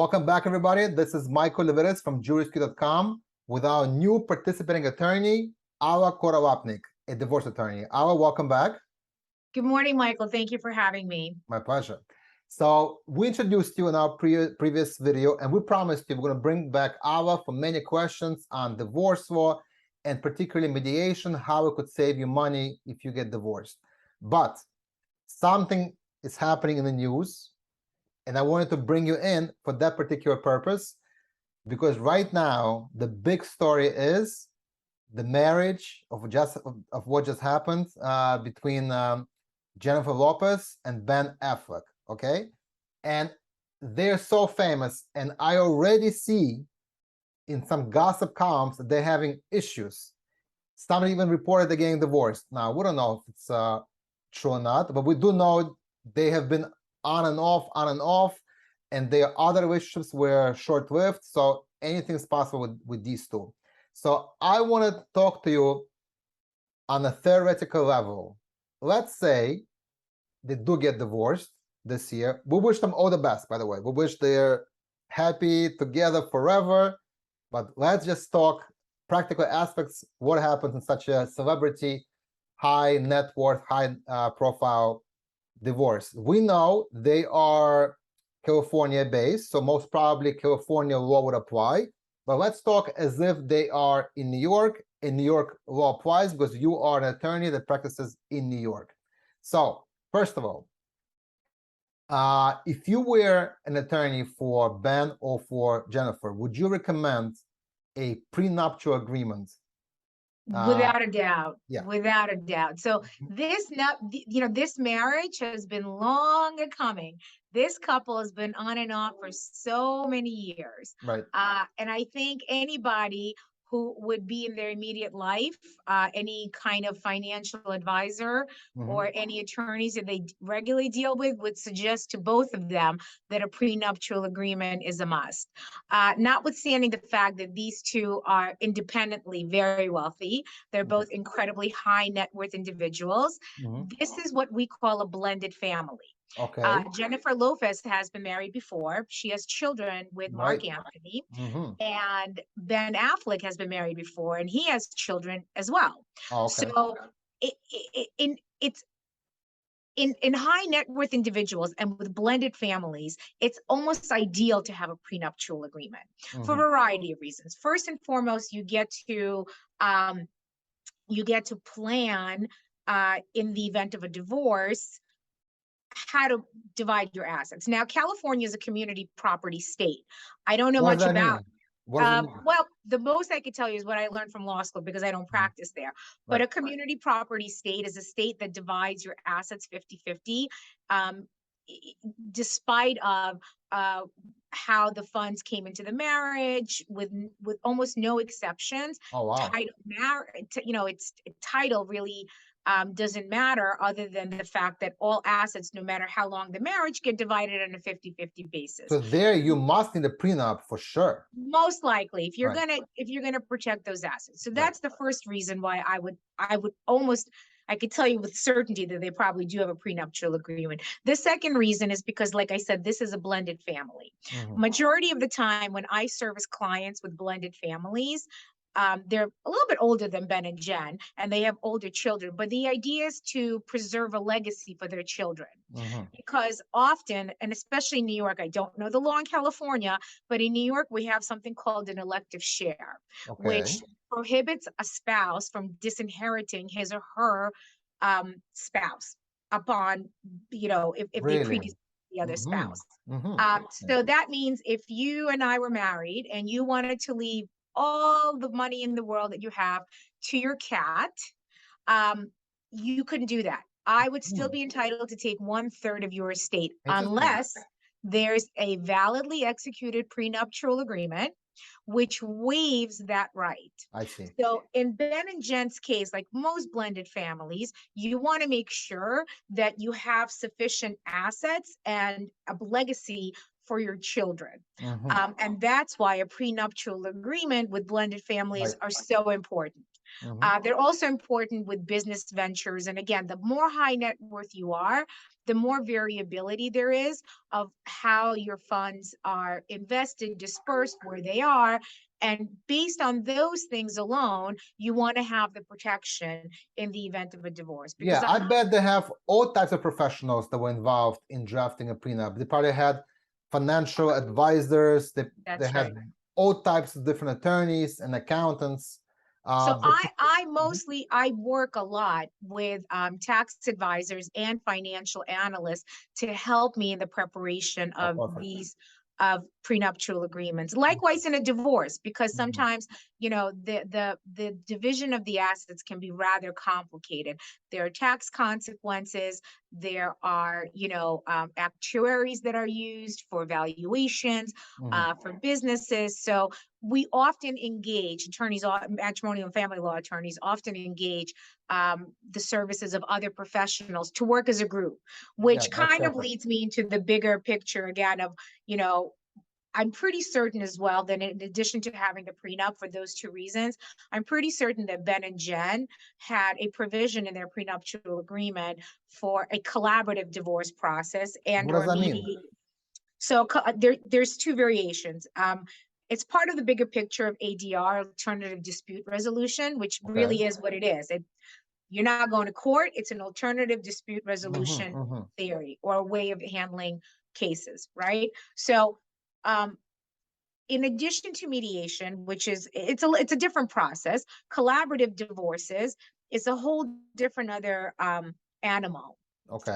Welcome back, everybody. This is Michael Leveres from JurisQ.com with our new participating attorney, Alla Kurolapnik, a divorce attorney. Alla, welcome back. Good morning, Michael. Thank you for having me. My pleasure. So we introduced you in our previous video, and we promised you we're going to bring back Alla for many questions on divorce law and particularly mediation, how it could save you money if you get divorced. But something is happening in the news, and I wanted to bring you in for that particular purpose, because right now the big story is the marriage of what just happened between Jennifer Lopez and Ben Affleck. Okay, and they're so famous, and I already see in some gossip columns that they're having issues. Some even reported they're getting divorced. Now we don't know if it's true or not, but we do know they have been on and off, and their other relationships were short-lived, so anything's possible with these two. So I want to talk to you on a theoretical level. Let's say they do get divorced this year. We wish them all the best, by the way. We wish they're happy together forever, but let's just talk practical aspects. What happens in such a celebrity, high net worth, high profile divorce? We know they are California based, so most probably California law would apply, but let's talk as if they are in New York, and New York law applies because you are an attorney that practices in New York. So first of all, if you were an attorney for Ben or for Jennifer, would you recommend a prenuptial agreement? Without a doubt. Yeah. Without a doubt. So this marriage has been long coming. This couple has been on and off for so many years. Right. And I think anybody who would be in their immediate life, any kind of financial advisor or any attorneys that they regularly deal with, would suggest to both of them that a prenuptial agreement is a must. Notwithstanding the fact that these two are independently very wealthy, they're both incredibly high net worth individuals. This is what we call a blended family. Okay. Jennifer Lopez has been married before. She has children with Mark Anthony. And Ben Affleck has been married before, and he has children as well. Okay. So in high net worth individuals and with blended families, it's almost ideal to have a prenuptial agreement for a variety of reasons. First and foremost, you get to plan in the event of a divorce how to divide your assets. Now, California is a community property state. I don't know much about. Well, the most I could tell you is what I learned from law school, because I don't practice there. But a community property state is a state that divides your assets 50-50, despite of how the funds came into the marriage, with almost no exceptions. Oh, wow. Its title really doesn't matter, other than the fact that all assets, no matter how long the marriage, get divided on a 50-50 basis. So there you must need a prenup for sure. Most likely, if you're gonna protect those assets. So that's the first reason why I could tell you with certainty that they probably do have a prenuptial agreement. The second reason is because, like I said, this is a blended family. Majority of the time when I service clients with blended families, they're a little bit older than Ben and Jen, and they have older children, but the idea is to preserve a legacy for their children. Because often, and especially in New York, I don't know the law in California, but in New York, we have something called an elective share, which prohibits a spouse from disinheriting his or her spouse upon, if they predeceased the other spouse. So that means if you and I were married and you wanted to leave all the money in the world that you have to your cat, you couldn't do that. I would still be entitled to take 1/3 of your estate unless there's a validly executed prenuptial agreement which waives that right. I see. So in Ben and Jen's case, like most blended families, you want to make sure that you have sufficient assets and a legacy for your children. And that's why a prenuptial agreement with blended families are so important. They're also important with business ventures. And again, the more high net worth you are, the more variability there is of how your funds are invested, dispersed, where they are. And based on those things alone, you want to have the protection in the event of a divorce. Because Yeah, I bet they have all types of professionals that were involved in drafting a prenup. They probably had financial advisors, they had all types of different attorneys and accountants. So I work a lot with tax advisors and financial analysts to help me in the preparation of these prenuptial agreements. Likewise in a divorce, because sometimes, you know, the division of the assets can be rather complicated. There are tax consequences. There are, you know, actuaries that are used for valuations, for businesses. So we often engage, attorneys, matrimonial and family law attorneys often engage the services of other professionals to work as a group, which kind of leads me into the bigger picture again of, you know, I'm pretty certain as well that in addition to having the prenup for those two reasons, I'm pretty certain that Ben and Jen had a provision in their prenuptial agreement for a collaborative divorce process and or mediation. So there's two variations. It's part of the bigger picture of ADR, alternative dispute resolution, which really is what it is. You're not going to court. It's an alternative dispute resolution theory or a way of handling cases, right? So in addition to mediation, which is, it's a different process, collaborative divorces is a whole different other animal.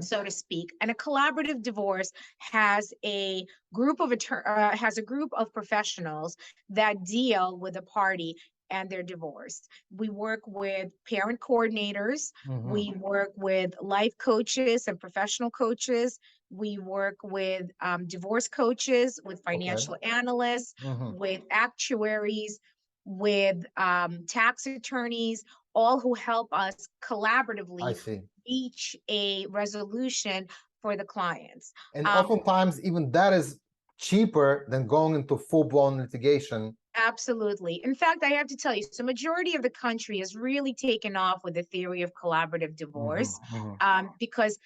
So to speak. And a collaborative divorce has a group of professionals that deal with a party and their divorce. We work with parent coordinators. We work with life coaches and professional coaches. We work with divorce coaches, with financial analysts, with actuaries, with tax attorneys, all who help us collaboratively reach a resolution for the clients. And oftentimes even that is cheaper than going into full-blown litigation. Absolutely. In fact, I have to tell you, so majority of the country has really taken off with the theory of collaborative divorce because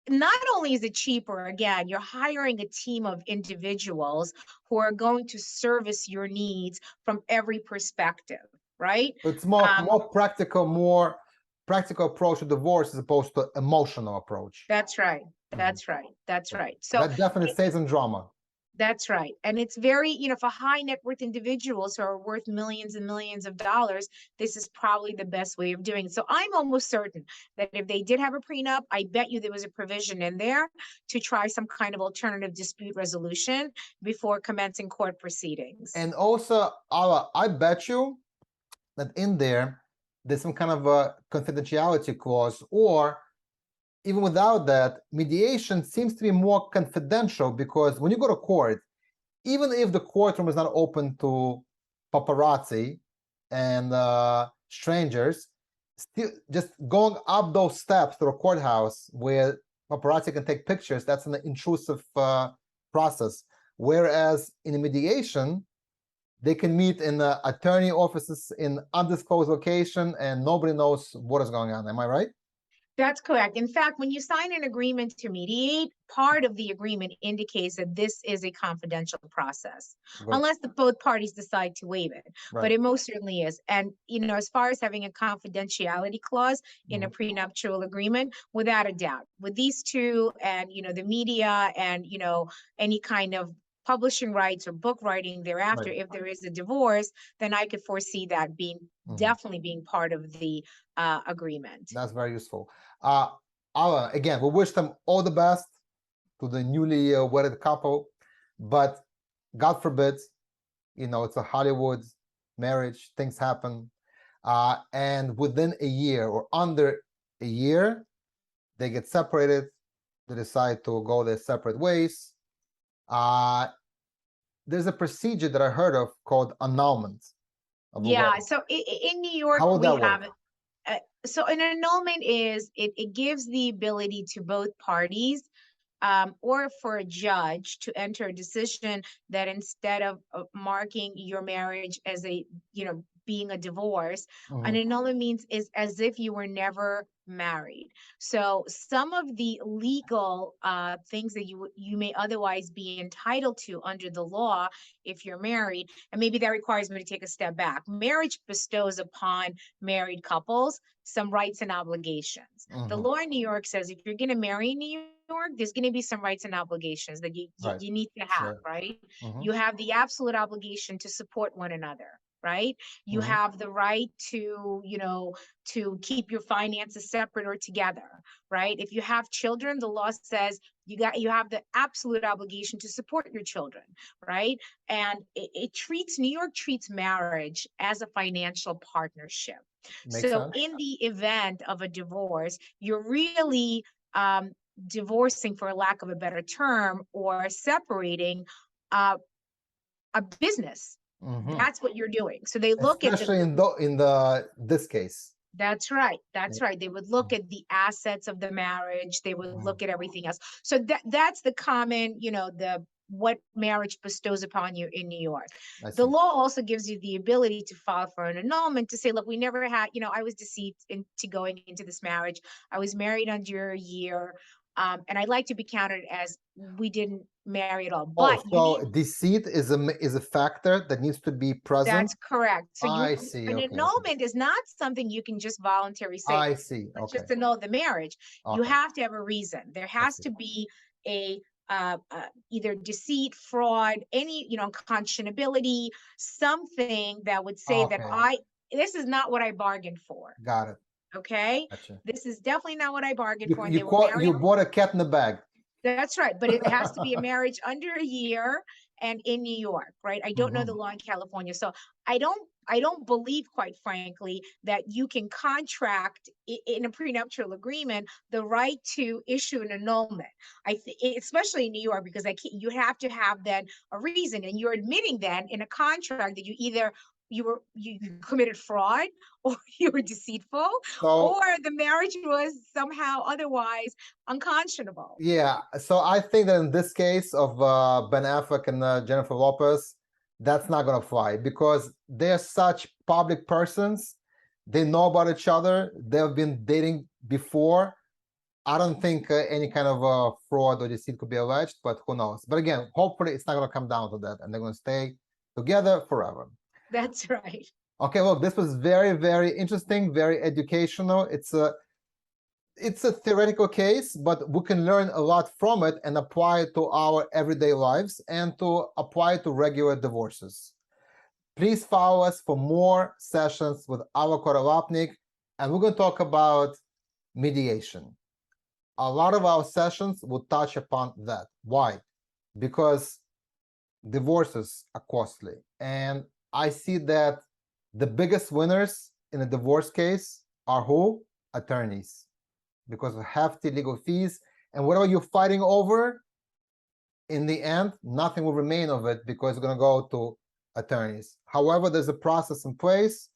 not only is it cheaper, again, you're hiring a team of individuals who are going to service your needs from every perspective, right? It's more practical approach to divorce as opposed to emotional approach. That's right. That's right. That's right. So that definitely saves in drama. That's right. And it's very, you know, for high net worth individuals who are worth millions and millions of dollars, this is probably the best way of doing it. So I'm almost certain that if they did have a prenup, I bet you there was a provision in there to try some kind of alternative dispute resolution before commencing court proceedings. And also, Alla, I bet you that in there's some kind of a confidentiality clause, or even without that, mediation seems to be more confidential, because when you go to court, even if the courtroom is not open to paparazzi and strangers, still just going up those steps to the courthouse where paparazzi can take pictures, that's an intrusive process. Whereas in a mediation, they can meet in the attorney offices in undisclosed location and nobody knows what is going on. Am I right? That's correct. In fact, when you sign an agreement to mediate, part of the agreement indicates that this is a confidential process, unless both parties decide to waive it. But it most certainly is. And, you know, as far as having a confidentiality clause in a prenuptial agreement, without a doubt, with these two and, you know, the media and, you know, any kind of publishing rights or book writing thereafter, if there is a divorce, then I could foresee that being definitely being part of the agreement. That's very useful. Alla, again, we wish them all the best to the newly wedded couple, but God forbid, you know, it's a Hollywood marriage, things happen, and within a year or under a year, they get separated, they decide to go their separate ways. There's a procedure that I heard of called annulment. Yeah, so in New York, we have it. So an annulment is, it gives the ability to both parties or for a judge to enter a decision that instead of marking your marriage as a, you know, being a divorce. An Mhm. annulment means is as if you were never married. So some of the legal things that you may otherwise be entitled to under the law if you're married, and maybe that requires me to take a step back. Marriage bestows upon married couples some rights and obligations. The Mhm. law in New York says if you're going to marry in New York, there's going to be some rights and obligations that Right. you need to have, Sure. right? Mhm. You have the absolute obligation to support one another, right? You Mhm. have the right to, to keep your finances separate or together, right? If you have children, the law says you have the absolute obligation to support your children, right? And New York treats marriage as a financial partnership. Makes So sense. in the event of a divorce, you're really divorcing, for lack of a better term, or separating uh, a business. Mhm. That's what you're doing. So they look at Especially in the this case. that's right. Yeah. That's right. They would look at the assets of the marriage. They would Mhm. look at everything else. So that's the common, the what marriage bestows upon you in New York. I The see. law also gives you the ability to file for an annulment to say, look, we never had, I was deceived into going into this marriage. I was married under a year. And I'd like to be counted as we didn't marry at all. Oh, But you need so deceit is a factor that needs to be present. That's correct. So I see. an Okay. Okay. annulment is not something you can just voluntarily say, I see. let's Okay. just annul the marriage. You Okay. have to have a reason. There I has see. to be a either deceit, fraud, any, unconscionability, something that would say that Okay. this is not what I bargained for. Got it. Okay. Gotcha. This is definitely not what I bargained You for. And you they were caught married. you bought a cat in the bag. That's right. But it has to be a marriage under a year and in New York, right? I don't know the Mhm. law in California. So I don't believe, quite frankly, that you can contract in a prenuptial agreement the right to issue an annulment. Especially in New York, because you have to have then a reason, and you're admitting then in a contract that you committed fraud, or you were deceitful, or So the marriage was somehow otherwise unconscionable. yeah, so I think that in this case of Ben Affleck and Jennifer Lopez, that's not gonna fly because they're such public persons. They know about each other. They've been dating before. I don't think any kind of fraud or deceit could be alleged, but who knows? But again, hopefully it's not gonna come down to that, and they're gonna stay together forever. That's right. Okay, look, this was very, very interesting, very educational. It's a theoretical case, but we can learn a lot from it and apply it to our everyday lives and to apply it to regular divorces. Please follow us for more sessions with Alla Kurolapnik, and we're going to talk about mediation. A lot of our sessions will touch upon that. Why? Because divorces are costly, and I see that the biggest winners in a divorce case are who? Attorneys, because of hefty legal fees, and whatever you're fighting over, in the end, nothing will remain of it because it's going to go to attorneys. However, there's a process in place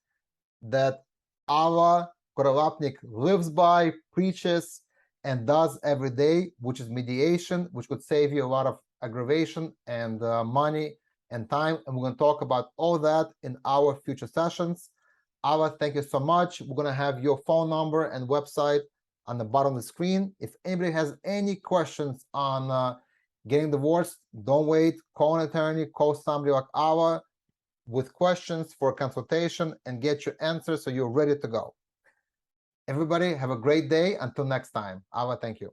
that Alla Kurolapnik lives by, preaches, and does every day, which is mediation, which could save you a lot of aggravation and money and time. And we're going to talk about all that in our future sessions. Alla, thank you so much. We're going to have your phone number and website on the bottom of the screen. If anybody has any questions on getting divorced, don't wait. Call an attorney, call somebody like Alla with questions for consultation and get your answers so you're ready to go. Everybody have a great day. Until next time. Alla, thank you.